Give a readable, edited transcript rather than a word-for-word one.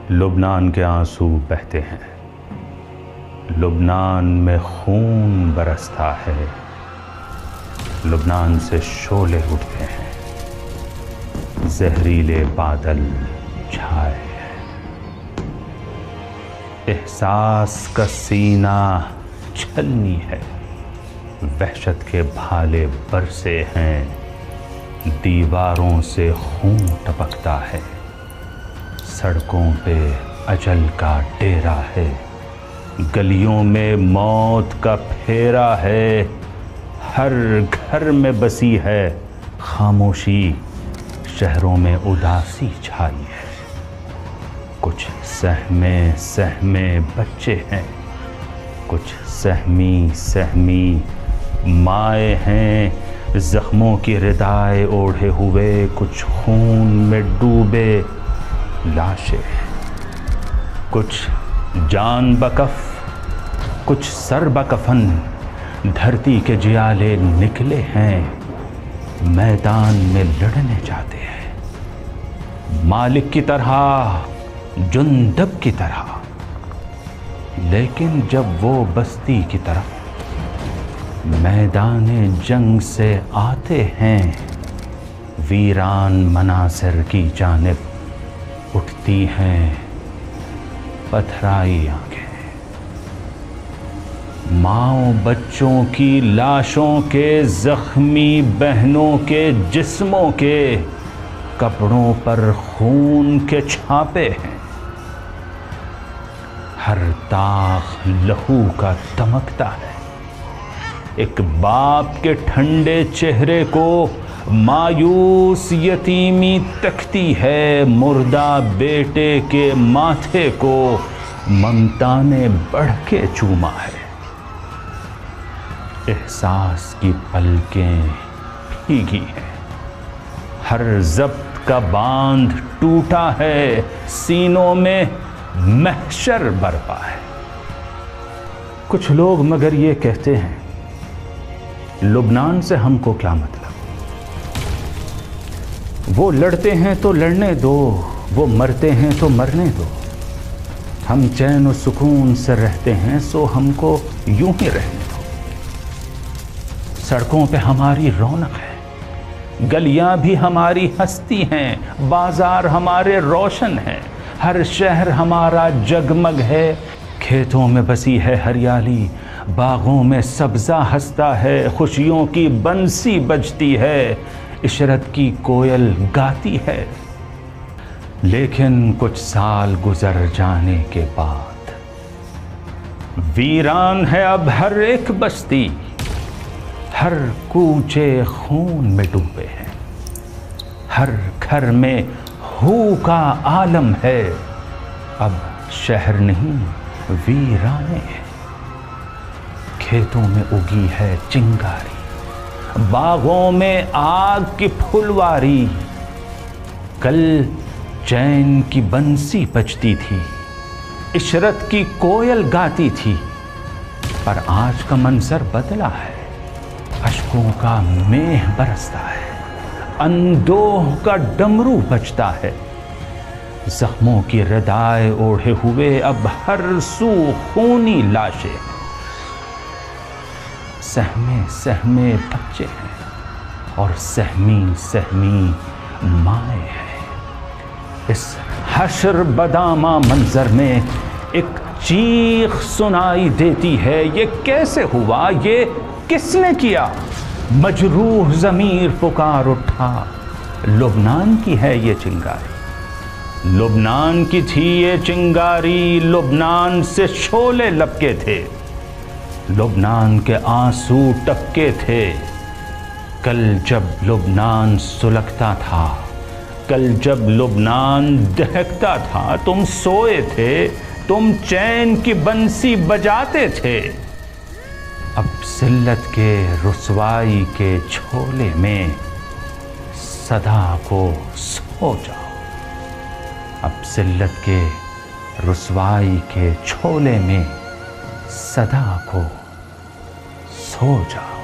لبنان کے آنسو بہتے ہیں، لبنان میں خون برستا ہے، لبنان سے شعلے اٹھتے ہیں، زہریلے بادل چھائے ہیں، احساس کا سینہ چھلنی ہے، وحشت کے بھالے برسے ہیں، دیواروں سے خون ٹپکتا ہے، سڑکوں پہ اجل کا ڈیرا ہے، گلیوں میں موت کا پھیرا ہے، ہر گھر میں بسی ہے خاموشی، شہروں میں اداسی چھائی ہے، کچھ سہمے بچے ہیں، کچھ سہمی مائیں ہیں، زخموں کی ردائیں اوڑھے ہوئے، کچھ خون میں ڈوبے لاشیں، کچھ جان بکف کچھ سر بکفن، دھرتی کے جیالے نکلے ہیں، میدان میں لڑنے جاتے ہیں، مالک کی طرح جندب کی طرح، لیکن جب وہ بستی کی طرف میدان جنگ سے آتے ہیں، ویران مناظر کی جانب اٹھتی ہیں پتھرائی آنکھیں، ماؤں بچوں کی لاشوں کے، زخمی بہنوں کے جسموں کے، کپڑوں پر خون کے چھاپے ہیں، ہر داغ لہو کا دمکتا ہے، ایک باپ کے ٹھنڈے چہرے کو مایوس یتیمی تکتی ہے، مردہ بیٹے کے ماتھے کو ممتا نے بڑھ کے چوما ہے، احساس کی پلکیں بھیگی ہیں، ہر ضبط کا باندھ ٹوٹا ہے، سینوں میں محشر برپا ہے۔ کچھ لوگ مگر یہ کہتے ہیں لبنان سے ہم کو کیا مطلب، وہ لڑتے ہیں تو لڑنے دو، وہ مرتے ہیں تو مرنے دو، ہم چین و سکون سے رہتے ہیں سو ہم کو یوں ہی رہنے دو، سڑکوں پہ ہماری رونق ہے، گلیاں بھی ہماری ہستی ہیں، بازار ہمارے روشن ہیں، ہر شہر ہمارا جگمگ ہے، کھیتوں میں بسی ہے ہریالی، باغوں میں سبزہ ہنستا ہے، خوشیوں کی بنسی بجتی ہے، عشرت کی کوئل گاتی ہے، لیکن کچھ سال گزر جانے کے بعد ویران ہے اب ہر ایک بستی، ہر کوچے خون میں ڈوبے ہیں، ہر گھر میں ہو کا عالم ہے، اب شہر نہیں ویرانے ہیں، کھیتوں میں اگی ہے چنگاری، باغوں میں آگ کی پھلواری، کل چین کی بنسی بجتی تھی، عشرت کی کوئل گاتی تھی، پر آج کا منظر بدلا ہے، اشکوں کا میہ برستا ہے، اندوہ کا ڈمرو بجتا ہے، زخموں کی ردائیں اوڑھے ہوئے اب ہر سو خونی لاشیں، سہمے بچے ہیں اور سہمی مائیں ہیں، اس حشر بدامہ منظر میں ایک چیخ سنائی دیتی ہے، یہ کیسے ہوا، یہ کس نے کیا، مجروح ضمیر پکار اٹھا، لبنان کی ہے یہ چنگاری، لبنان کی تھی یہ چنگاری، لبنان سے شعلے لپکے تھے، لبنان کے آنسو ٹپکے تھے، کل جب لبنان سلگتا تھا، کل جب لبنان دہکتا تھا، تم سوئے تھے، تم چین کی بنسی بجاتے تھے، اب ذلت کے رسوائی کے جھولے میں صدا کو سو جاؤ، اب ذلت کے رسوائی کے جھولے میں صدا کو سو جاؤ۔